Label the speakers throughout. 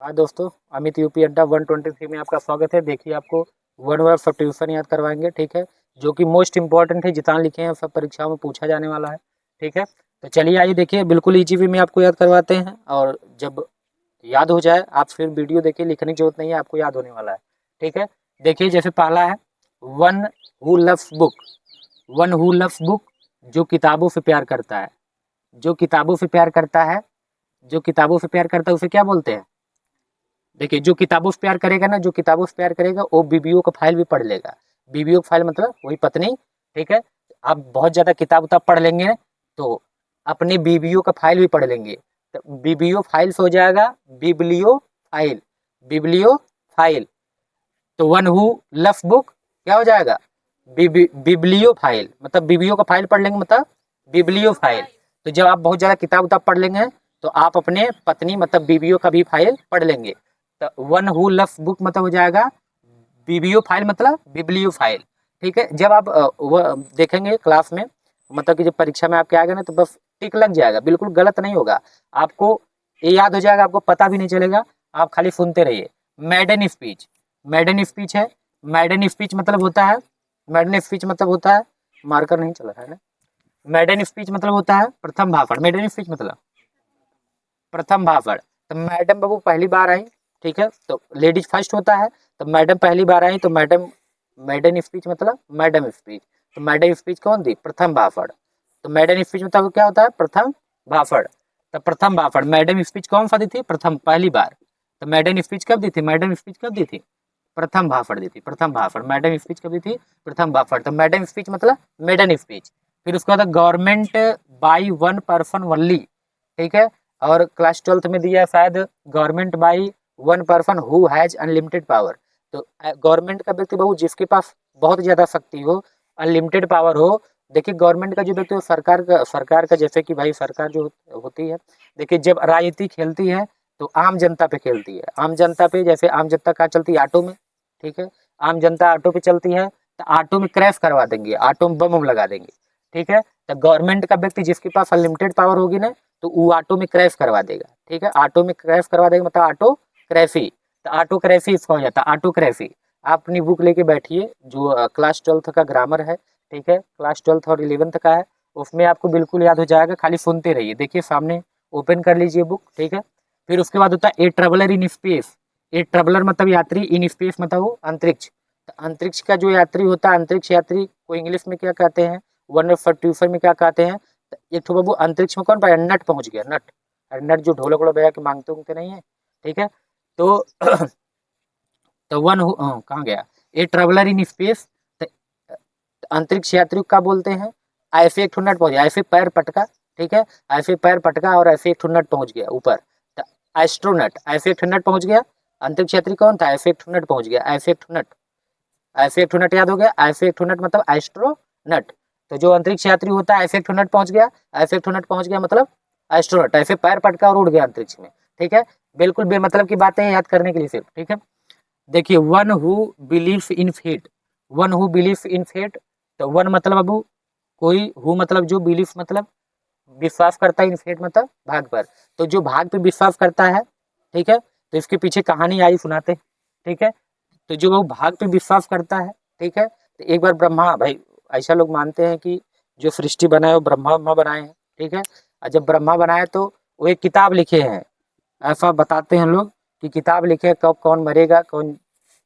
Speaker 1: हाँ दोस्तों, अमित यूपी अड्डा 123 में आपका स्वागत है। देखिए, आपको वन वर्ड सब्स्टिट्यूशन याद करवाएंगे, ठीक है, जो कि मोस्ट इंपॉर्टेंट है। जितना लिखे हैं सब परीक्षाओं में पूछा जाने वाला है, ठीक है। तो चलिए आइए देखिए, बिल्कुल इजी वे में आपको याद करवाते हैं, और जब याद हो जाए आप फिर वीडियो देखिए, लिखने की जरूरत नहीं है, आपको याद होने वाला है, ठीक है। देखिए, जैसे पहला है one who loves book. One who loves book, जो किताबों से प्यार करता है। जो किताबों से प्यार करता है, जो किताबों से प्यार करता है उसे क्या बोलते हैं? देखिए, जो किताबों से प्यार करेगा ना, जो किताबों से प्यार करेगा वो बीबीओ का फाइल भी पढ़ लेगा। बीबीओ का फाइल मतलब वही पत्नी, ठीक है। आप बहुत ज़्यादा किताब उताब पढ़ लेंगे तो अपने बीबीओ का फाइल भी पढ़ लेंगे, तो बीबीओ फाइल से हो जाएगा बिबलियो फाइल। Biblio file. तो वन हु लव्स बुक क्या हो जाएगा? बिबलियो फाइल, मतलब बीबीओ का फाइल पढ़ लेंगे मतलब बिबलियो फाइल। तो जब आप बहुत ज़्यादा किताब उताब पढ़ लेंगे तो आप अपने पत्नी मतलब बीबीओ का भी फाइल पढ़ लेंगे। तो वन हु लव्स बुक मतलब हो जाएगा बीबीओ फाइल मतलब बिबलियो फाइल, ठीक है। जब आप वो देखेंगे क्लास में, मतलब कि जब परीक्षा में आपके आएगा ना, तो बस टिक लग जाएगा, बिल्कुल गलत नहीं होगा। आपको ये याद हो जाएगा, आपको पता भी नहीं चलेगा, आप खाली सुनते रहिए। मैडन स्पीच, मैडन स्पीच है। मैडन स्पीच मतलब होता है, मैडन स्पीच मतलब होता है, मार्कर नहीं चल रहा है ना। मैडन स्पीच मतलब होता है प्रथम भाषण। मैडन स्पीच मतलब प्रथम भाषण। तो मैडम बाबू पहली बार आई, ठीक है, तो लेडीज फर्स्ट होता है, तो मैडम पहली बार आई तो मैडम, मैडम स्पीच मतलब मैडम स्पीच। तो मैडम स्पीच कौन दी? प्रथम भाषण। तो मैडम स्पीच मतलब क्या होता है? प्रथम भाषण। तो प्रथम भाषण, मैडम स्पीच कौन सा दी थी? प्रथम, पहली बार। तो मैडम स्पीच कब दी थी? मैडम स्पीच कब दी थी? प्रथम भाषण दी थी, प्रथम भाषण। मैडम स्पीच कब दी थी? प्रथम भाषण। तो मैडम स्पीच मतलब मैडम स्पीच। फिर उसके बाद government by one person only, ठीक है। और क्लास 12th में दिया है शायद, government by one person who has unlimited power. तो गवर्नमेंट का व्यक्ति बहु जिसके पास बहुत ज्यादा शक्ति हो, अनलिमिटेड पावर हो। देखिए, गवर्नमेंट का जो व्यक्ति हो, सरकार का जैसे कि भाई सरकार जो होती है, देखिए जब राजनीति खेलती है तो आम जनता पे खेलती है। आम जनता पे, जैसे आम जनता कहाँ चलती है? ऑटो में, ठीक है। आम जनता ऑटो पे चलती है, तो ऑटो में क्रैश करवा देंगे, ऑटो में बम लगा देंगे, ठीक है। तो गवर्नमेंट का व्यक्ति जिसके पास अनलिमिटेड पावर होगी ना, तो वो ऑटो में क्रैश करवा देगा, ठीक है। ऑटो में क्रैश करवा देगा मतलब ऑटो क्रैफी। तो ऑटो क्रैफी इसका हो जाता है, ऑटो क्रैफी। आप अपनी बुक लेके बैठिए, जो क्लास 12th का ग्रामर है, ठीक है, क्लास 12th और 11th का है, उसमें आपको बिल्कुल याद हो जाएगा, खाली सुनते रहिए। देखिए सामने ओपन कर लीजिए बुक, ठीक है। फिर उसके बाद होता है a traveller in space. A traveller मतलब यात्री, इन स्पेस मतलब वो अंतरिक्ष। तो अंतरिक्ष का जो यात्री होता है, अंतरिक्ष यात्री को इंग्लिश में क्या कहते हैं? वन ऑफ ट्यूशन में क्या कहते हैं? तो एक ठो बाबू अंतरिक्ष में कौन पाया? नट पहुंच गया, नट। अरे नट जो ढोलक वोलक बजा के मांगते उंगते नहीं है, ठीक है। तो तो कहाँ गया? A traveller in space. तो अंतरिक्ष यात्री को क्या बोलते हैं? ऐसे एक ठो नट पहुंच गया, ऐसे पैर पटका, ठीक है, ऐसे पैर पटका और ऐसे एक ठो नट पहुंच गया ऊपर। तो एस्ट्रोनट, ऐसे एक ठो नट पहुंच गया। अंतरिक्ष यात्री कौन था? ऐसे एक ठो नट पहुंच गया, ऐसे एक ठो नट। ऐसे एक ठो नट याद हो गया, ऐसे एक ठो नट मतलब एस्ट्रोनट। तो जो अंतरिक्ष यात्री होता है, ऐसे एक ठो नट पहुंच गया, ऐसे एक ठो नट पहुंच गया मतलब एस्ट्रोनट। ऐसे पैर पटका और उड़ गया अंतरिक्ष में, ठीक है। बिल्कुल बेमतलब की बातें याद करने के लिए सिर्फ, ठीक है। देखिए, one who believes in fate. One who believes in fate. तो वन मतलब अबू कोई, हु मतलब जो, बिलीव मतलब विश्वास करता है, इन फेट मतलब भाग पर। तो जो भाग पे विश्वास करता है, ठीक है, तो इसके पीछे कहानी आई सुनाते, ठीक है। तो जो वो भाग पे विश्वास करता है, ठीक है, तो एक बार ब्रह्मा, भाई ऐसा लोग मानते हैं कि जो सृष्टि बनाए वो ब्रह्मा बनाए हैं, ठीक है। और जब ब्रह्मा बनाए तो वो एक किताब लिखे हैं, ऐसा बताते हैं लोग कि किताब लिखे कब कौन मरेगा, कौन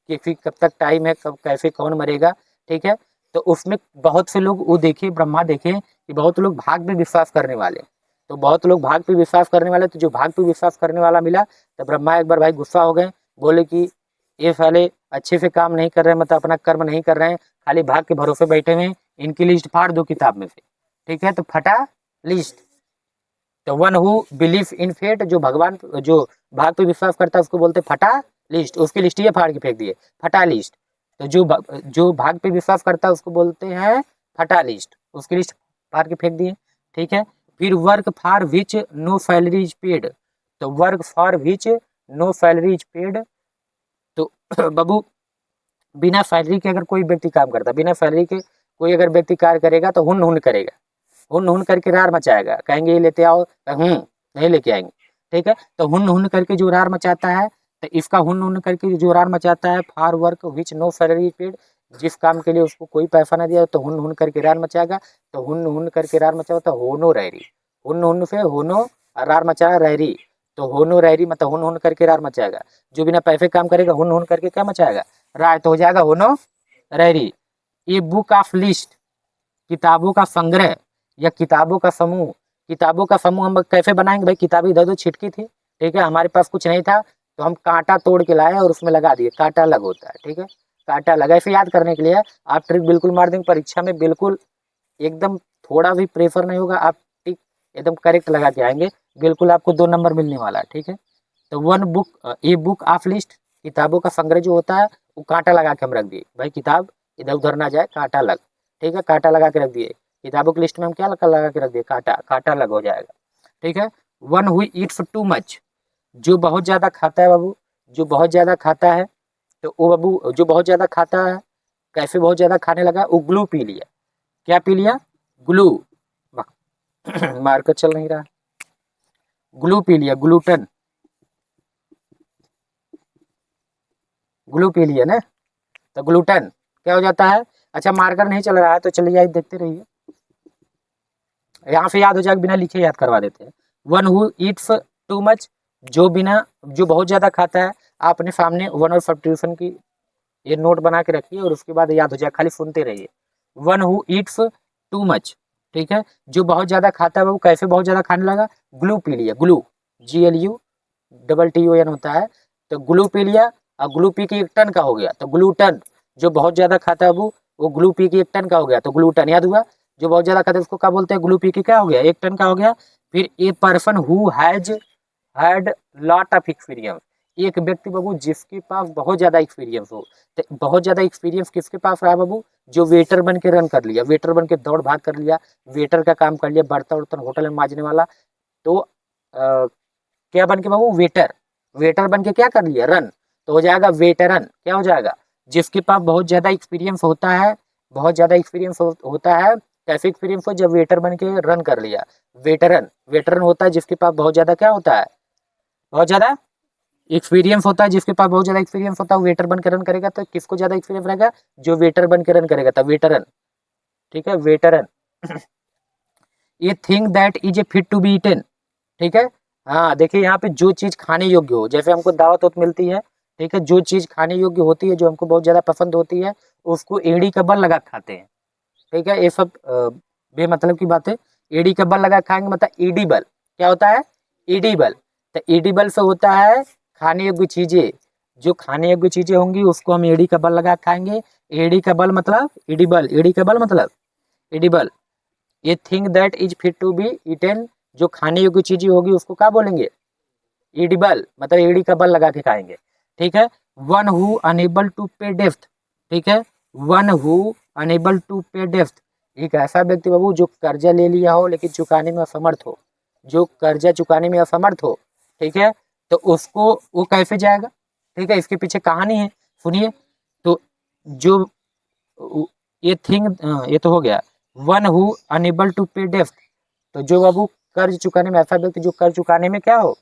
Speaker 1: किसी कब तक टाइम है, कब कैसे कौन मरेगा, ठीक है। तो उसमें बहुत से लोग वो देखे, ब्रह्मा देखे कि बहुत लोग भाग पे विश्वास करने वाले, तो बहुत लोग भाग पे विश्वास करने वाले, तो जो भाग पे विश्वास करने वाला मिला, तो ब्रह्मा एक बार भाई गुस्सा हो गए, बोले कि ये साले अच्छे से काम नहीं कर रहे हैं, मतलब अपना कर्म नहीं कर रहे हैं, खाली भाग के भरोसे बैठे हुए हैं, इनकी लिस्ट फाड़ दो किताब में से, ठीक है। तो फटा लिस्ट। तो one who believe in fate, जो भगवान, जो भाग पे विश्वास करता है उसको बोलते फटा लिस्ट, उसकी लिस्ट ये फाड़ के फेंक दिए, फटा लिस्ट। तो जो भाग पे विश्वास करता है उसको बोलते हैं फटा लिस्ट, उसकी लिस्ट फाड़ के फेंक दिए, ठीक है। फिर work for which no salary is paid. तो work for which no salary is paid. तो बाबू बिना सैलरी के अगर कोई व्यक्ति काम करता, बिना सैलरी के कोई अगर व्यक्ति कार्य करेगा तो हुन हुन करेगा, हुन हुन करके रार मचाएगा, कहेंगे ये लेते आओ, नहीं लेके आएंगे, ठीक है। तो हुन हुन करके जो रार मचाता है, तो इसका हुन करके जो रार मचाता है, for work which no salary paid, जिस काम के लिए उसको कोई पैसा ना दिया तो हुन करके रार मचाएगा। तो हुन करके रार मचाओ तो होनो रैरी, हुन से होनो रार मचा रैरी, तो होनो रैरी मतलब हुन करके रार मचाएगा। जो बिना पैसे काम करेगा हुन करके क्या मचाएगा, राय, तो हो जाएगा होनो रैरी। ए बुक ऑफ लिस्ट, किताबों का संग्रह या किताबों का समूह। किताबों का समूह हम कैसे बनाएंगे भाई, किताबें इधर उधर छिटकी थी, ठीक है, हमारे पास कुछ नहीं था तो हम कांटा तोड़ के लाए और उसमें लगा दिए, कांटा अलग होता है, ठीक है, कांटा लगा। ऐसे याद करने के लिए आप ट्रिक बिल्कुल मार देंगे, परीक्षा में बिल्कुल एकदम थोड़ा भी प्रेफर नहीं होगा, आप टिक एकदम करेक्ट लगा के आएंगे, बिल्कुल आपको 2 नंबर मिलने वाला है, ठीक है। तो one book, a book of list, किताबों का संग्रह जो होता है वो कांटा लगा के हम रख दिए, भाई किताब इधर उधर ना जाए, कांटा लग, ठीक है, कांटा लगा के रख दिए। किताबों की लिस्ट में हम क्या लगा के रख दिए, कांटा, कांटा लग हो जाएगा, ठीक है। वन हुई ईट्स टू मच, जो बहुत ज्यादा खाता है बाबू, जो बहुत ज्यादा खाता है, तो वो बाबू जो बहुत ज्यादा खाता है, कैसे बहुत ज्यादा खाने लगा, वो ग्लू पी लिया, क्या पी लिया, ग्लू, मार्कर चल नहीं रहा, ग्लू पी लिया, ग्लूटन, ग्लू पी लिया ना, तो ग्लूटन क्या हो जाता है। अच्छा मार्कर नहीं चल रहा है तो चलिए देखते रहिए, यहाँ से याद हो जाएगा, बिना लिखे याद करवा देते हैं। One who Yeats too much, जो बिना, जो बहुत ज्यादा खाता है। आप अपने सामने वन और सब्स्टिट्यूशन की ये नोट बना के रखिए और उसके बाद याद हो जाए, खाली सुनते रहिए। One who Yeats too much, ठीक है, जो बहुत ज्यादा खाता है वो कैसे बहुत ज्यादा खाने लगा, ग्लू पी लिया, ग्लू, GLUTTON होता है, तो ग्लू पी लिया, और ग्लू पी के 1 टन का हो गया, तो ग्लूटन, जो बहुत ज्यादा खाता है वो ग्लू पी के 1 टन का हो गया, तो ग्लूटन याद हुआ, जो बहुत ज्यादा खाता है उसको क्या बोलते हैं, ग्लू पी के क्या हो गया, 1 टन का हो गया। फिर a person who has had lot of experience, एक व्यक्ति बाबू जिसके पास बहुत ज्यादा एक्सपीरियंस हो, तो बहुत ज्यादा एक्सपीरियंस किसके पास रहा बाबू, जो वेटर बन के रन कर लिया, वेटर बन के दौड़ भाग कर लिया, वेटर का काम कर लिया, बर्तन वर्तन होटल में मांजने वाला, तो क्या बन के बाबू, वेटर, वेटर बन के क्या कर लिया, रन, तो हो जाएगा वेटरन, क्या हो जाएगा, जिसके पास बहुत ज्यादा एक्सपीरियंस होता है, बहुत ज्यादा एक्सपीरियंस होता है, कैसे एक्सपीरियंस हो, जब वेटर बन के रन कर लिया, वेटरन, वेटरन होता है जिसके पास बहुत ज्यादा क्या होता है, बहुत ज्यादा एक्सपीरियंस होता है, जिसके पास बहुत ज्यादा एक्सपीरियंस होता है वेटर बन के रन करेगा, तो किसको ज्यादा एक्सपीरियंस रहेगा, जो वेटर बन के रन करेगा, तो वेटरन, ठीक है, वेटरन। ये thing that is a fit to be eaten, ठीक है, हाँ देखिए यहाँ पे जो चीज खाने योग्य हो, जैसे हमको दावत वत मिलती है, ठीक है, जो चीज खाने योग्य होती है, जो हमको बहुत ज्यादा पसंद होती है, उसको एड़ी का बल लगा खाते हैं, ठीक है, ये सब बेमतलब की बात है। एडी का बल लगा खाएंगे मतलब एडिबल, क्या होता है, एडिबल, तो एडिबल से होता है खाने योग्य चीजें, जो खाने योग्य चीजें होंगी उसको हम एडी का बल लगा खाएंगे। एडी का बल मतलब एडिबल, एडी का बल मतलब एडिबल। ये thing that is fit to be eaten, जो खाने योग्य चीजें होगी उसको क्या बोलेंगे, एडिबल, मतलब एडी का बल लगा के खाएंगे, ठीक है। One who unable to pay depth, ठीक है, one who unable to pay depth, एक ऐसा व्यक्ति बाबू जो कर्जा ले लिया हो लेकिन चुकाने में असमर्थ हो, जो कर्जा चुकाने में असमर्थ हो, ठीक है, तो उसको वो कैसे जाएगा, ठीक है, इसके पीछे कहानी है, सुनिए। तो जो ये थिंग, ये तो हो गया, one who unable to pay depth, तो जो बाबू कर्ज चुकाने में, ऐसा व्यक्ति जो कर्ज चुकाने में क्या हो,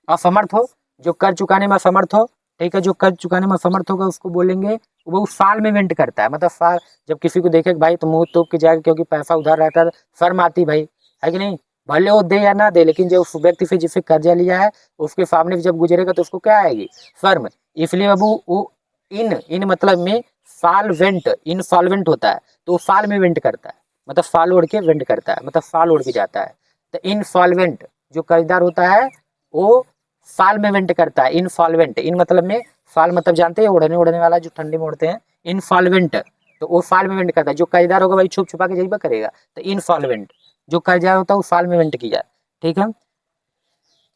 Speaker 1: असमर्थ हो, जो कर्ज चुकाने में असमर्थ हो, ठीक है, जो कर्ज चुकाने में असमर्थ होगा उसको बोलेंगे, वो साल में वेंट करता है, मतलब साल, जब किसी को देखे भाई तो मुंह तोप के जाएगा, क्योंकि पैसा उधार रहता है, शर्म आती भाई, है कि नहीं, भले वो दे या ना दे, लेकिन जो उस व्यक्ति से जिससे कर्जा लिया है उसके सामने जब गुजरेगा तो उसको क्या आएगी, शर्म, इसलिए बाबू वो इन मतलब में सॉल्वेंट, इनसॉल्वेंट होता है, तो वो साल में वेंट करता है, मतलब साल ओढ़ के वेंट करता है, मतलब साल ओढ़ के जाता है, तो इनसॉल्वेंट जो कर्जदार होता है वो साल में वेंट करता है, इनसॉल्वेंट, इन मतलब में, साल मतलब जानते हैं ओढ़ने ओढ़ने वाला जो ठंडी में ओढ़ते हैं, इनसॉल्वेंट, तो वो साल में वेंट करता है, जो कर्जदार होगा भाई छुप छुपा के जइबा करेगा, तो इनसॉल्वेंट, जो कर्जदार होता है वो साल में वेंट किया, ठीक है।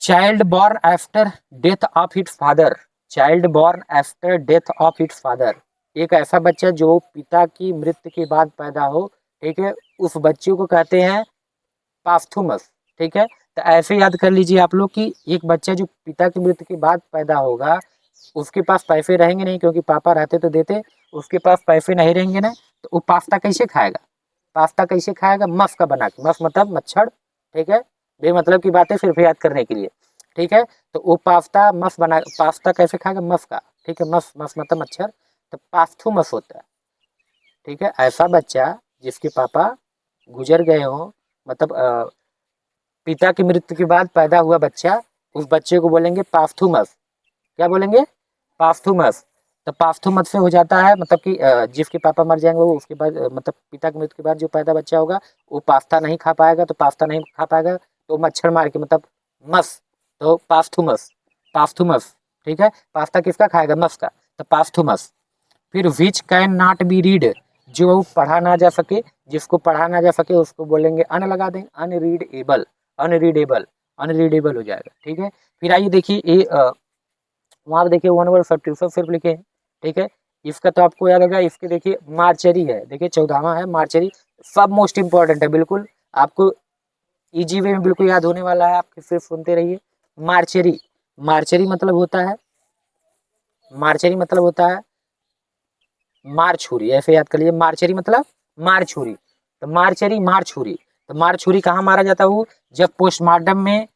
Speaker 1: Child born after death of its father, child born after death of its father, एक ऐसा बच्चा जो पिता की मृत्यु के बाद पैदा हो, ठीक है, उस बच्चे को कहते हैं पास्थुमस, ठीक है। तो ऐसे याद कर लीजिए आप लोग कि एक बच्चा जो पिता की मृत्यु के बाद पैदा होगा, उसके पास पैसे रहेंगे नहीं, क्योंकि पापा रहते तो देते, उसके पास पैसे नहीं रहेंगे ना, तो वो पास्ता कैसे खाएगा, पास्ता कैसे खाएगा, मफ का बना के, मफ मतलब मच्छर, ठीक है, बेमतलब की बातें सिर्फ याद करने के लिए, ठीक है। तो वो पास्ता मस बना, पास्ता कैसे खाएगा, मस का, ठीक है, मस मस मतलब मच्छर, तो पास्थुमस होता है, ठीक है। ऐसा बच्चा जिसके पापा गुजर गए हों, मतलब पिता की मृत्यु के बाद पैदा हुआ बच्चा, उस बच्चे को बोलेंगे पास्थुमस। क्या बोलेंगे, पास्थुमस। तो पास्थुमस से हो जाता है, मतलब कि जिसके पापा मर जाएंगे वो उसके बाद मतलब पिता की मृत्यु के बाद जो पैदा बच्चा होगा वो पास्ता नहीं खा पाएगा, तो पास्ता नहीं खा पाएगा तो मच्छर मार के मतलब मस, तो पास्थुमस, पास्थुमस, ठीक है। पास्ता किसका खाएगा, मस का, तो पास्थुमस। फिर विच कैन नॉट बी रीड, जो पढ़ा ना जा सके, जिसको पढ़ा ना जा सके उसको बोलेंगे अन लगा देंगे, अनरीडेबल, अनरीडेबल, अनरीडेबल हो जाएगा, ठीक है। फिर आइए देखिए ये वहाँ पे देखिए 1 वर्ड सब्स्टिट्यूशन सिर्फ लिखे हैं, ठीक है। इसका तो आपको याद होगा, इसके देखिए मार्चरी है, देखिए 14वां है मार्चरी, सब मोस्ट इंपॉर्टेंट है, बिल्कुल आपको इजी वे में बिल्कुल याद होने वाला है, आप फिर सुनते रहिए। मार्चरी, मार्चरी मतलब होता है, मार्चरी मतलब होता है मार छुरी, ऐसे याद कर लीजिए, मार्चरी मतलब मार छुरी, तो मार्चरी मार छुरी, तो मार छुरी कहाँ मारा जाता है, वो जब पोस्टमार्टम में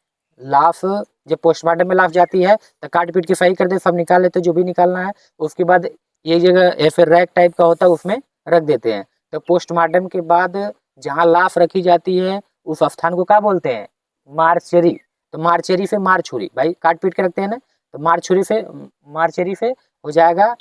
Speaker 1: लाश, जब पोस्टमार्टम में लाश जाती है तो काट पीट के सही कर दे, सब निकाल लेते जो भी निकालना है, उसके बाद ये जगह ऐसे रैक टाइप का होता है उसमें रख देते हैं। तो पोस्टमार्टम के बाद जहाँ लाश रखी जाती है उस स्थान को क्या बोलते हैं, मार्चरी। तो मार्चरी से मार छुरी, भाई काट पीट के रखते हैं ना, तो मार छुरी से, मार्चरी से हो जाएगा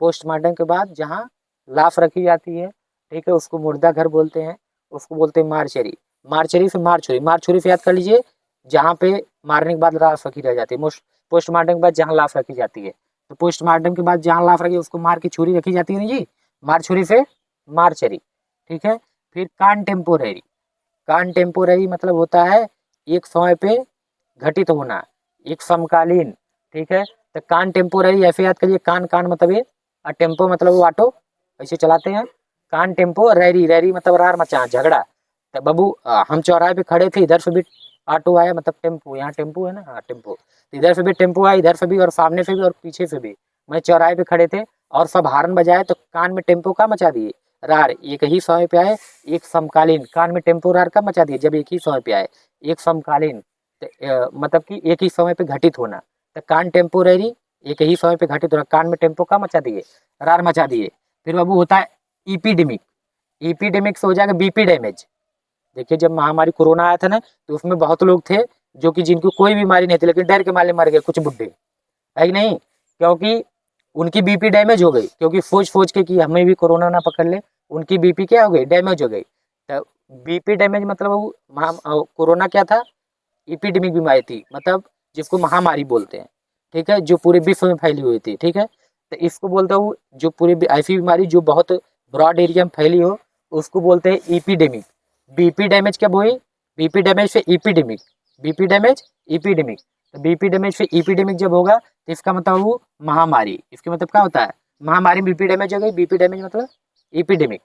Speaker 1: पोस्टमार्टम के बाद जहाँ लाश रखी जाती है, ठीक है, उसको मुर्दा घर बोलते हैं, उसको बोलते हैं मार्चरी। मार्चरी से मार छुरी, मार छुरी से याद कर लीजिए जहाँ पे मारने के बाद लाश रखी रह जाती है, पोस्टमार्टम के बाद जहाँ लाश रखी जाती है, तो पोस्टमार्टम के बाद जहाँ लाश रखी उसको मार की छुरी रखी जाती है ना जी, मार छुरी से मार्चरी, ठीक है। फिर कॉन्टेम्पोरेरी, कॉन्टेम्पोरेरी मतलब होता है एक समय पे घटित होना, एक समकालीन, ठीक है। तो कॉन्टेम्पोरेरी ऐसे याद करिए, कान कान मतलब ये, और टेम्पो मतलब वो ऑटो ऐसे चलाते हैं, कान टेम्पो रैरी, रैरी मतलब रार मचा झगड़ा। तो बाबू हम चौराहे पे खड़े थे, इधर से भी ऑटो आया, मतलब टेम्पो, यहाँ टेम्पो है ना, हाँ टेम्पो, तो इधर से भी टेम्पो आया, इधर से भी और सामने से भी और पीछे से भी, मैं चौराहे पे खड़े थे और सब हारन बजाए तो कान में टेम्पो का मचा दिए रार, एक ही समय पे आए, एक समकालीन, कान में टेम्पो रार का मचा दिए जब एक ही समय पे आए, एक समकालीन, मतलब कि एक ही समय पे घटित होना, तो कान टेम्पोरेरी एक ही समय पे घटित होना, कान में टेम्पो का मचा दिए, रार मचा दिए। फिर बाबू होता है ईपीडेमिक, ईपीडेमिक से हो जाएगा बीपी डैमेज। देखिए जब महामारी कोरोना आया था ना, तो उसमें बहुत लोग थे जो कि जिनको कोई बीमारी नहीं थी लेकिन डर के मारे मर गए, कुछ बुड्ढे, है कि नहीं, क्योंकि उनकी बीपी डैमेज हो गई, क्योंकि सोच सोच के कि हमें भी कोरोना ना पकड़ ले, उनकी बीपी क्या हो गई, डैमेज हो गई। तो बीपी डैमेज मतलब वो कोरोना क्या था, एपिडेमिक बीमारी थी, मतलब जिसको महामारी बोलते हैं, ठीक है, जो पूरे विश्व में फैली हुई थी, ठीक है। तो इसको बोलता हूँ जो पूरी ऐसी बीमारी जो बहुत ब्रॉड एरिया में फैली हो, उसको बोलते हैं एपिडेमिक। बीपी डैमेज कब हुई, बीपी डैमेज से एपिडेमिक, बीपी डैमेज एपिडेमिक, तो बीपी डैमेज से एपिडेमिक जब होगा तो इसका मतलब वो महामारी, इसके मतलब क्या होता है, महामारी में बीपी डैमेज हो गई, बीपी डैमेज मतलब एपिडेमिक।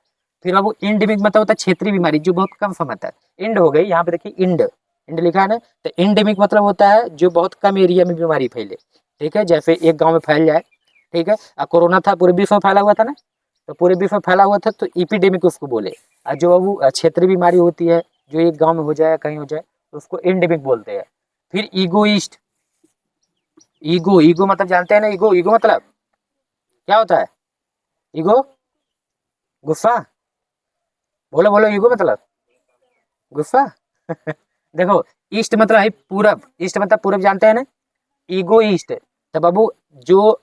Speaker 1: फिर अब इंडेमिक मतलब होता है क्षेत्रीय बीमारी जो बहुत कम समय तक, इंड हो गई, यहाँ पे देखिए इंड, इंड लिखा है ना, तो इंडेमिक मतलब होता है जो बहुत कम एरिया में बीमारी फैले, ठीक है, जैसे एक गांव में फैल जाए, ठीक है। और कोरोना था पूरे विश्व में फैला हुआ था ना, तो पूरे विश्व में फैला हुआ था तो एपिडेमिक उसको बोले। और जो वो क्षेत्रीय बीमारी होती है जो एक गांव में हो जाए कहीं हो जाए उसको इंडेमिक बोलते हैं। फिर ईगोइस्ट, ईगो, ईगो मतलब जानते हैं ना, ईगो, ईगो मतलब क्या होता है, ईगो, गुस्सा, बोलो बोलो, ईगो मतलब गुस्सा देखो ईस्ट मतलब है पूरब, ईस्ट मतलब पूरब जानते हैं ना, ईगो ईस्ट, तो बाबू जो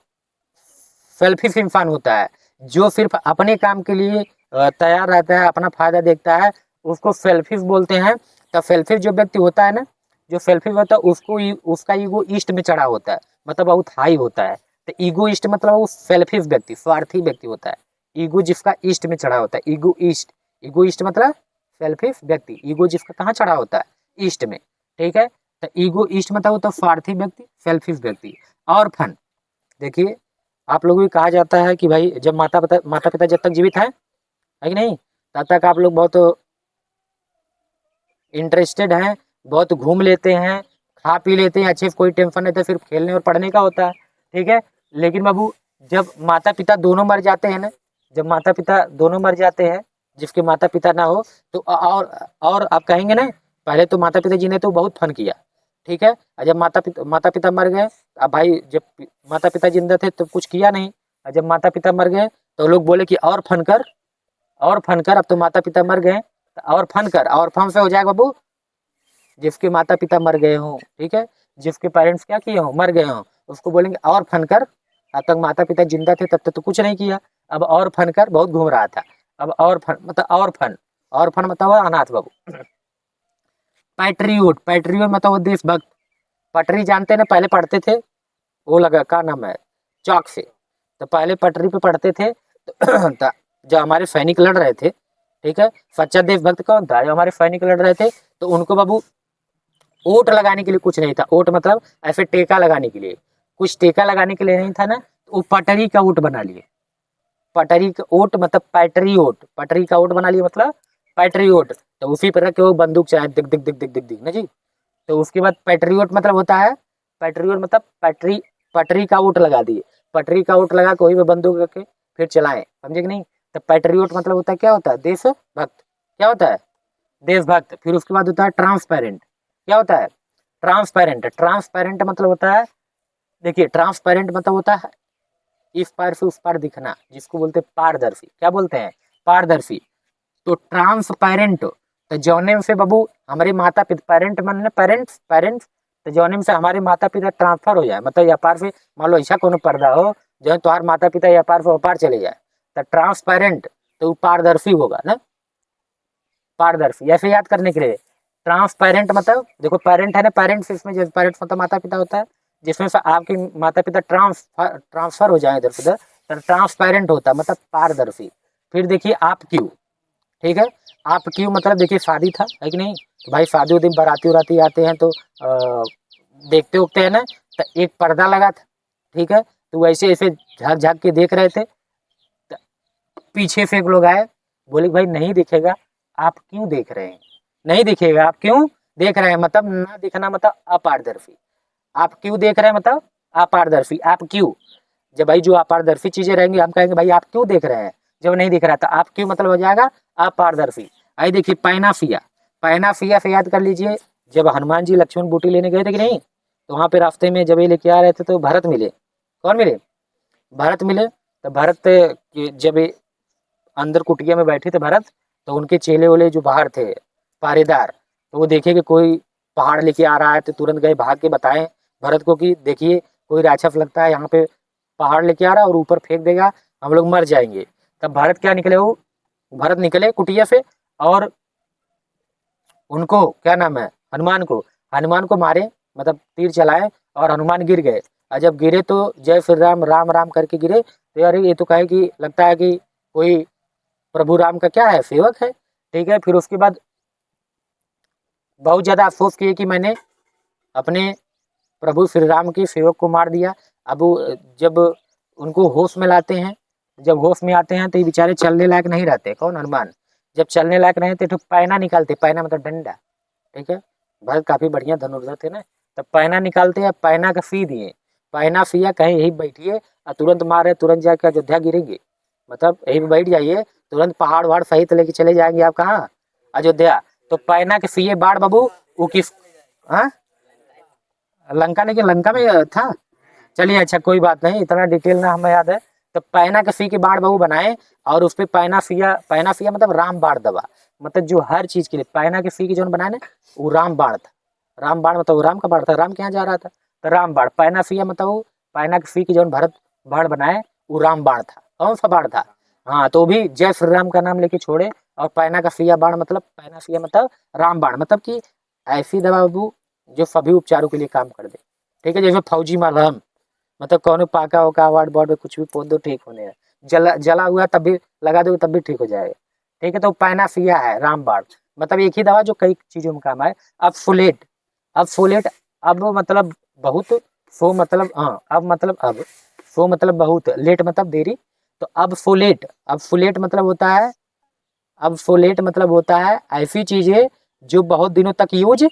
Speaker 1: सेल्फिश इंसान होता है, जो सिर्फ अपने काम के लिए तैयार रहता है, अपना फायदा देखता है, उसको सेल्फिश बोलते हैं। तो सेल्फिश जो व्यक्ति होता है ना, जो सेल्फिश होता है उसको उसका ईगो ईस्ट में चढ़ा होता है, मतलब बहुत हाई होता है। तो ईगो ईस्ट मतलब वो सेल्फिश व्यक्ति, स्वार्थी व्यक्ति होता है, ईगो जिसका ईस्ट में चढ़ा होता है, ईगो ईस्ट, ईगो ईस्ट मतलब सेल्फिश व्यक्ति, ईगो जिसका कहाँ चढ़ा होता है, ईस्ट में, ठीक है। तो ईगो ईस्ट मतलब होता है स्वार्थी व्यक्ति, सेल्फिश व्यक्ति। और फन, देखिए आप लोगों को कहा जाता है कि भाई जब माता पिता जब तक जीवित है कि नहीं, तब तक आप लोग बहुत इंटरेस्टेड हैं, बहुत घूम लेते हैं, खा पी लेते हैं, अच्छे से कोई टेंशन नहीं था, सिर्फ खेलने और पढ़ने का होता है, ठीक है। लेकिन बाबू जब माता पिता दोनों मर जाते हैं ना, जब माता पिता दोनों मर जाते हैं, जिसके माता पिता ना हो, तो और आप कहेंगे ना, पहले तो माता पिता जी ने तो बहुत फन किया, ठीक है। और जब माता पिता मर गए, अब भाई जब माता पिता जिंदा थे तो कुछ किया नहीं, और जब माता पिता मर गए तो लोग बोले कि और फन कर, और फन कर, अब तो माता पिता मर गए तो और फन कर, और फन से हो जाएगा बाबू जिसके माता पिता मर गए हों, ठीक है, जिसके पेरेंट्स क्या किए हों, मर गए हों, उसको बोलेंगे और फन कर। अब तक माता पिता जिंदा थे तब तक तो कुछ नहीं किया, अब और फन कर, बहुत घूम रहा था, अब और फन मतलब और फन, और फन मतलब अनाथ बाबू। पैट्रियोट, पैट्रियोट मतलब देशभक्त। पटरी जानते ना, पहले पढ़ते थे, वो लगा क्या नाम है, चौक से, तो पहले पटरी पे पढ़ते थे तो जब हमारे सैनिक लड़ रहे थे, ठीक है, सच्चा देशभक्त कौन था, जब हमारे सैनिक लड़ रहे थे तो उनको बाबू ओट लगाने के लिए कुछ नहीं था, ओट मतलब ऐसे टेका लगाने के लिए, कुछ टेका लगाने के लिए नहीं था ना, तो वो पटरी का ओट बना लिए, पटरी का ओट मतलब पैटरी ओट, पटरी का ओट बना लिए मतलब पैटरी ओट, तो उसी पर रख के वो बंदूक चलाए दिख दिख दिख दिख दिख दिख ना जी। तो उसके बाद पैट्रियोट मतलब होता है, पैट्रियोट मतलब पटरी, पटरी का ओट लगा दिए, पटरी का ओट लगा कोई भी बंदूक रखे फिर चलाएं, समझे कि नहीं। तो पैट्रियोट मतलब होता है, क्या होता है, देशभक्त, क्या होता है, देशभक्त। फिर उसके बाद होता है ट्रांसपेरेंट, क्या होता है, ट्रांसपेरेंट, ट्रांसपेरेंट मतलब होता है, देखिए ट्रांसपेरेंट मतलब होता है इस पार से उस पार दिखना, जिसको बोलते हैं पारदर्शी, क्या बोलते हैं, पारदर्शी। तो ट्रांसपेरेंट, तो जौने से बाबू हमारे माता पिता, पेरेंट मन पेरेंट्स, पेरेंट्स, तो जौने से हमारे माता पिता ट्रांसफर हो जाए, मतलब पार से मान लो ऐसा कोनो पर्दा हो जो तुम्हारे माता पिता पार से पार चले जाए, तो ट्रांसपेरेंट, तो पारदर्शी होगा ना, पारदर्शी। ऐसे याद करने के लिए ट्रांसपेरेंट मतलब देखो पेरेंट है ना, पेरेंट्स, इसमें जैसे पेरेंट्स मतलब माता पिता होता है, जिसमें से आपके माता पिता ट्रांसफर हो जाए इधर से उधर, तो ट्रांसपेरेंट होता है मतलब पारदर्शी। फिर देखिए आप क्यों, ठीक है, आप क्यों मतलब देखिए शादी था है कि नहीं, तो भाई शादी उदी बाराती उराती आते हैं तो देखते उगते हैं ना, तो एक पर्दा लगा था, ठीक है, तो वैसे ऐसे झाँक झाँक के देख रहे थे, तो पीछे से एक लोग आए, बोले भाई नहीं दिखेगा, आप क्यों देख रहे हैं, नहीं दिखेगा आप क्यों देख रहे हैं, मतलब ना दिखना मतलब अपारदर्शी, आप क्यों देख रहे हैं मतलब अपारदर्शी, आप क्यों, जब भाई जो अपारदर्शी चीजें रहेंगी हम कहेंगे भाई आप क्यों देख रहे हैं, जब नहीं दिख रहा था आप क्यों मतलब हो जाएगा अपारदर्शी। आई देखिए पैनाफिया, पैनाफिया से याद कर लीजिए, जब हनुमान जी लक्ष्मण बूटी लेने गए थे कि नहीं, तो वहां पे रास्ते में जब ये लेके आ रहे थे तो भरत मिले, कौन मिले, भरत मिले, तो भरत जब अंदर कुटिया में बैठे थे भरत, तो उनके चेले वाले जो बाहर थे पहरेदार, तो वो देखे कि कोई पहाड़ लेके आ रहा है, तो तुरंत गए भाग के बताएं भरत को कि देखिए कोई राक्षस लगता है यहाँ पे पहाड़ लेके आ रहा है और ऊपर फेंक देगा, हम लोग मर जाएंगे। तब भरत क्या निकले, वो भरत निकले कुटिया से और उनको क्या नाम है, हनुमान को मारे, मतलब तीर चलाए और हनुमान गिर गए, और जब गिरे तो जय श्री राम राम राम करके गिरे, तो यार ये तो कहे कि लगता है कि कोई प्रभु राम का क्या है, सेवक है, ठीक है। फिर उसके बाद बहुत ज़्यादा अफसोस किए कि मैंने अपने प्रभु श्री राम के सेवक को मार दिया। अब जब उनको होश में लाते हैं, जब होश में आते हैं तो ये बेचारे चलने लायक नहीं रहते, कौन, हनुमान, जब चलने लायक नहीं थे तो पैना निकालते, पैना मतलब डंडा, ठीक है, भरत काफ़ी बढ़िया धनुर्धर थे ना, तब पैना निकालते हैं, पैना का सी दिए, पैना सिया कहीं यही बैठिए और तुरंत मारे, तुरंत जाकर अयोध्या गिरेंगे, मतलब यही बैठ जाइए, तुरंत पहाड़ वहाड़ सहित लेके चले जाएंगे आप कहाँ, अयोध्या। तो पैना के सिए बाढ़ बाबू वो किस, हाँ लंका, लेकिन लंका में था, चलिए अच्छा कोई बात नहीं, इतना डिटेल ना हमें याद है। तो पैना के सी के बाढ़ बहू बनाए और उस पर पैना सिया मतलब राम बाढ़ दबा, मतलब जो हर चीज के लिए पैना के सी की जो बनाए ना वो राम बाढ़ था, राम बाढ़ मतलब वो राम का बाढ़ था, राम के यहाँ जा रहा था, तो राम बाढ़, पैना सिया मतलब वो पैना के सी की जो भरत बाढ़ बनाए वो राम बाढ़ था, कौन सा बाढ़ था, हाँ, तो भी जय श्री राम का नाम लेके छोड़े, और पैना का सिया बाढ़ मतलब पैना सिया मतलब राम बाढ़, मतलब कि ऐसी दवा बाबू जो सभी उपचारों के लिए काम कर दे, ठीक है, जैसे फौजी मलहम, मतलब कौन पाका होका वार्ड बॉर्ड में कुछ भी पोत दो ठीक होने है, जला हुआ तब भी लगा दो तब भी ठीक हो जाएगा, ठीक है। तो पैनाफिया है रामबाण, मतलब एक ही दवा जो कई चीजों में काम आए। अब फुलेट, अब फुलेट, अब मतलब बहुत, सो मतलब हाँ, अब सो मतलब बहुत, लेट मतलब देरी, तो अब फुलेट, अब फुलेट मतलब होता है, अब फुलेट मतलब होता है ऐसी चीजें जो बहुत दिनों तक यूज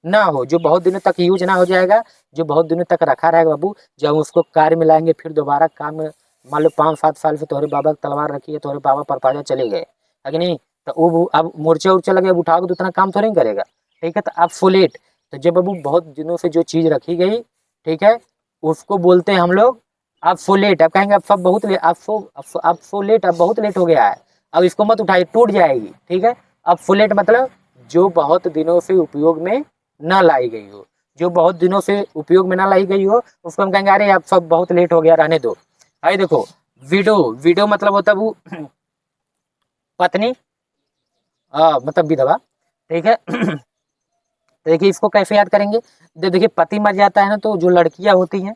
Speaker 1: ना हो, जो बहुत दिनों तक यूज ना हो जाएगा, जो बहुत दिनों तक रखा रहेगा बाबू, जब उसको कार्य में लाएंगे फिर दोबारा काम, मान लो 5-7 साल से तोहरे बाबा तलवार रखी है, तोहरे बाबा परपाजा चले गए है कि नहीं, तो वो अब मूर्छा उर्चा लगे, अब उठाओगे तो उतना काम थोड़ी नहीं करेगा, ठीक है। तो अब फुलेट, तो जब बाबू बहुत दिनों से जो चीज़ रखी गई, ठीक है, उसको बोलते हैं हम लोग अब सो लेट। अब कहेंगे अब सब बहुत लेट, अब सो लेट, अब बहुत लेट हो गया है, अब इसको मत उठाइए टूट जाएगी, ठीक है। अब सो लेट मतलब जो बहुत दिनों से उपयोग में न लाई गई हो, जो बहुत दिनों से उपयोग में ना लाई गई हो, उसको हम कहेंगे अरे अब सब बहुत लेट हो गया, रहने दो। आइए देखो, विडो, विडो मतलब होता है वो पत्नी, मतलब विधवा, ठीक है। तो देखिए इसको कैसे याद करेंगे, देखिए पति मर जाता है ना, तो जो लड़कियां होती हैं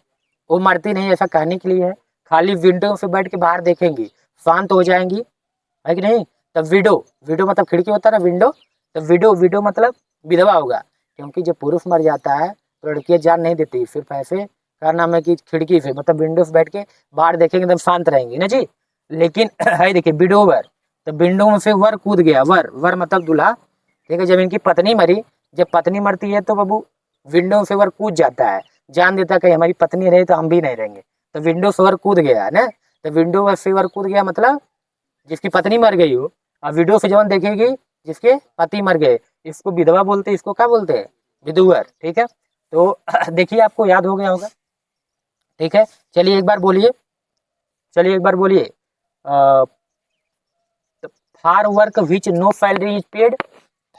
Speaker 1: वो मरती नहीं, ऐसा कहने के लिए है। खाली विंडो से बैठ के बाहर देखेंगी, शांत हो जाएंगी, है कि नहीं। तब विडो, विडो मतलब खिड़की होता है ना, विंडो, तो विडो, विडो मतलब विधवा होगा। क्योंकि जब पुरुष मर जाता है तो लड़कियां जान नहीं देती, सिर्फ ऐसे का नाम है कि खिड़की से मतलब विंडो से बैठ के बाहर देखेंगे, एकदम शांत रहेंगी ना जी। लेकिन है देखिए विडोवर, तो विंडो में से वर कूद गया, वर, वर मतलब दूल्हा, ठीक है। जब इनकी पत्नी मरी, जब पत्नी मरती है तो बाबू विंडो से वर कूद जाता है, जान देता है कि हमारी पत्नी रहे तो हम भी नहीं रहेंगे, तो विंडो से वर कूद गया है ना। तो विंडो से वर कूद गया मतलब जिसकी पत्नी मर गई हो, अब वीडियो से जवन देखेगी जिसके पति मर गए, इसको विधवा बोलते हैं, इसको क्या बोलते हैं, विधुवर, ठीक है। तो देखिए आपको याद हो गया होगा, ठीक है। चलिए एक बार बोलिए, चलिए एक बार बोलिए, for work which no salary is paid,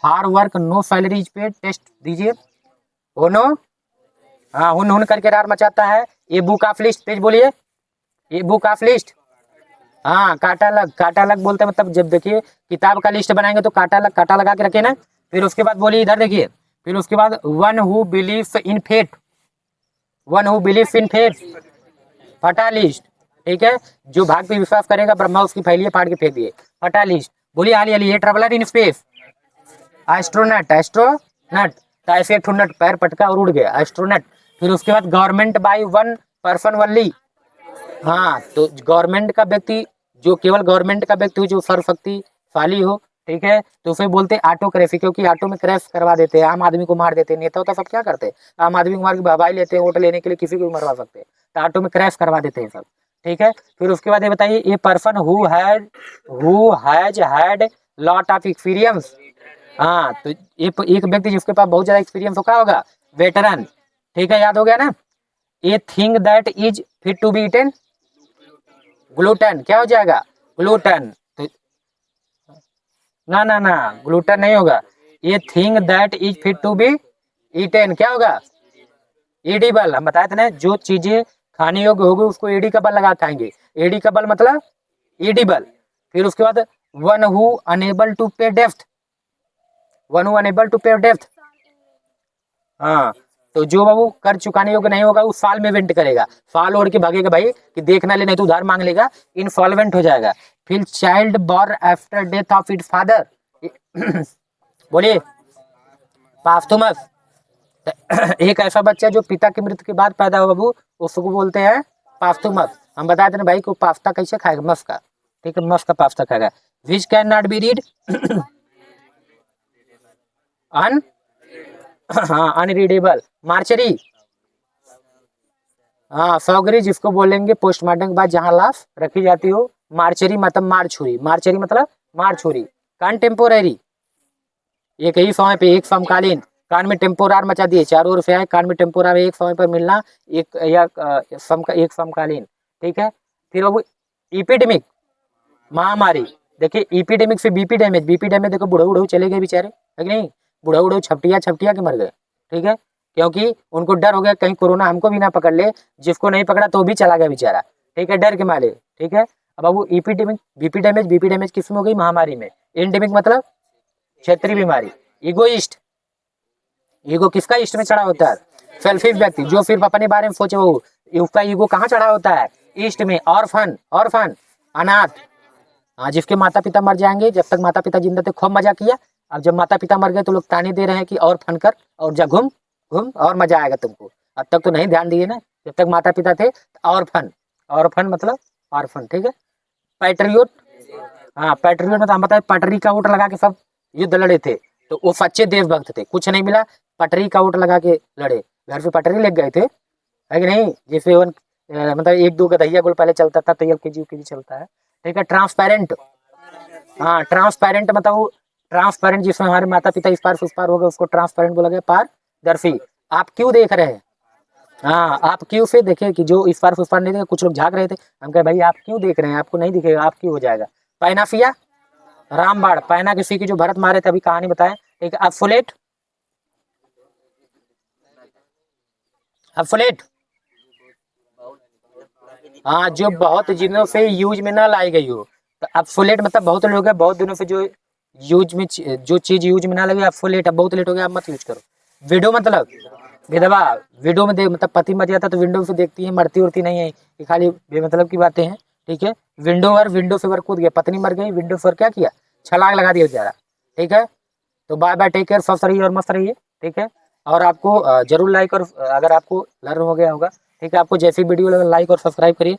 Speaker 1: for work no salary is paid, test दीजिए। हो नो, हाँ, हुन हुन करके रार मचाता है। ये बुक ऑफ लिस्ट, तेज बोलिए, ये बुक ऑफ लिस्ट, हाँ, काटा लग, काटा लग बोलते हैं मतलब जब देखिए किताब का लिस्ट बनाएंगे तो काटा लग, काटा लगा के रखे ना। फिर उसके बाद बोलिए इधर देखिए, फिर उसके बाद one who believes in fate, one who believes in fate, fatalist, ठीक है। जो भाग पे विश्वास करेगा ब्रह्मा उसकी फैलिए फाड़ के फेंक दिए, फटालिस्ट। बोलिए हाली हाली, ये traveller in space, astronaut, astronaut, तो ऐसे एक नट पैर पटका और उड़ गया, एस्ट्रोनट। फिर उसके बाद government by one person only, हाँ, तो गवर्नमेंट का व्यक्ति, जो केवल गवर्नमेंट का व्यक्ति हो, जो सर्वशक्तिशाली हो, ठीक है, तो उसे बोलते हैं ऑटोक्रेसी, क्योंकि ऑटो में क्रैश करवा देते हैं, आम आदमी को मार देते हैं। नेता होता सब क्या करते हैं, आम आदमी को मार के बहवाई लेते हैं, वोट लेने के लिए किसी को भी मरवा सकते हैं, तो ऑटो में क्रैश करवा देते हैं सब, ठीक है। फिर उसके बाद ये बताइए, ये person who has had lot of experience, हाँ, तो एक व्यक्ति जिसके पास बहुत ज्यादा एक्सपीरियंस हो, क्या होगा, वेटरन, ठीक है, याद हो गया ना। A thing that is fit to be eaten, glutton, क्या हो जाएगा, ग्लूटन, तो ना ना ना, ग्लूटन नहीं होगा। ये thing that is fit to be eaten क्या होगा, एडिबल। हम बताए थे ना, जो चीजें खाने योग्य होगी उसको एडी का बल लगा खाएंगे, एडी का बल मतलब एडिबल। फिर उसके बाद one who unable to pay depth, one who unable to pay depth, हाँ, तो जो बाबू कर चुकाने योग्य नहीं होगा वो साल में वेंट करेगा, साल ओढ़ के भागेगा भाई कि देखना ले, नहीं तो उधार मांग लेगा, इनसॉल्वेंट हो जाएगा। फिर child born after death of its father, बोलिए, पास्थुमस, एक ऐसा बच्चा जो पिता की मृत्यु के बाद पैदा हो बाबू, उसको बोलते हैं पास्थुमस। हम बताते हैं भाई को पास्ता कैसे खाएगा, मस का, ठीक है, मस का पास्ता खाएगा। Which can not be read, अन, हाँ, अनरीडेबल, मार्चरी, हाँ, सौगरी जिसको बोलेंगे पोस्टमार्टम के बाद जहाँ लाश रखी जाती हो, मार्चरी मतलब मार छुरी, मार्चरी मतलब मार छुरी। कंटेम्पोररी, एक ही समय पे, एक समकालीन, कान में टेम्पोरार मचा दिए, चारों ओर से आए, कान में टेम्पोरार एक समय पर मिलना, एक या एक समकालीन, ठीक है। फिर वो इपिडेमिक, महामारी, देखिए इपिडेमिक से बीपी डैमेज, बीपी डैमेज देखो बुढ़ऊ बुढ़ऊ चले गए बेचारे, है कि नहीं, बुढ़ऊ बुढ़ऊ छपटिया छपटिया के मर गए, ठीक है, क्योंकि उनको डर हो गया कहीं कोरोना हमको भी ना पकड़ ले, जिसको नहीं पकड़ा तो भी चला गया बेचारा, ठीक है, डर के मारे, ठीक है। अब वो इपिडेमिक, बीपी डैमेज किस में हो गई, महामारी में। एंडेमिक मतलब क्षेत्रीय बीमारी। इगोइस्ट, ईगो किसका इष्ट में चढ़ा होता है, सेल्फिश व्यक्ति जो सिर्फ अपने बारे में सोचे, वो उसका ईगो कहाँ चढ़ा होता है, ईस्ट में। ऑर्फन, ऑर्फन अनाथ, हाँ, जिसके माता पिता मर जाएंगे, जब तक माता पिता जिंदा थे खूब मजा किया, अब जब माता पिता मर गए तो लोग ताने दे रहे हैं कि और फन कर और जा घूम घूम और मजा आएगा तुमको, अब तक तो नहीं ध्यान दिए ना, जब तक माता पिता थे। और फन, और फन मतलब ऑर्फन, ठीक है। पैट्रियोट, हाँ, पैट्रियोट मतलब हम बताए पटरी का वोट लगा के सब युद्ध लड़े थे, तो वो सच्चे देशभक्त थे, कुछ नहीं मिला, पटरी का वोट लगा के लड़े, घर पे पटरी लग गए थे, है कि नहीं, जैसे मतलब एक दो गधैया गुल पहले चलता था, तो एलकेजी यूकेजी चलता है, ठीक है। ट्रांसपेरेंट, हाँ, ट्रांसपेरेंट मतलब वो ट्रांसपेरेंट जिसमें हमारे माता पिता इस पार से उस पार हो गए, उसको ट्रांसपेरेंट बोला गया, पार दर्फी। आप क्यों देख रहे हैं? हाँ, आप क्यों से देखें कि जो इस पार नहीं देखे, कुछ लोग झाँक रहे थे। हम कहे भाई आप क्यों देख रहे हैं, आपको नहीं दिखेगा, आप क्यों हो जाएगा। पैनाफिया, रामबाण, पैना किसी की जो भरत मारे थे, अभी कहानी बताए। एक अफोलेट, अफोलेट, हाँ, जो बहुत दिनों से यूज में ना लाई गई हो। तो अफोलेट मतलब बहुत लोग है, बहुत दिनों से जो यूज में जो चीज यूज में ना लगी, अफोलेट, अब बहुत लेट हो गया, आप मत यूज करो। विडो मतलब विधवा, विडो में देख मतलब पति मर जाता तो विंडो से देखती है, मरती उड़ती नहीं है, ये खाली बेमतलब की बातें हैं। ठीक है, विंडो से वर कूद गया, पत्नी मर गई, विंडो से क्या किया, छलांग लगा दिया बेचारा। ठीक है, तो बाय बाय, टेक केयर, स्वस्थ रहिए और मस्त रहिए। ठीक है, और आपको जरूर लाइक और अगर आपको लर्न हो गया होगा, ठीक है, आपको जैसी वीडियो लगे लाइक और सब्सक्राइब करिए।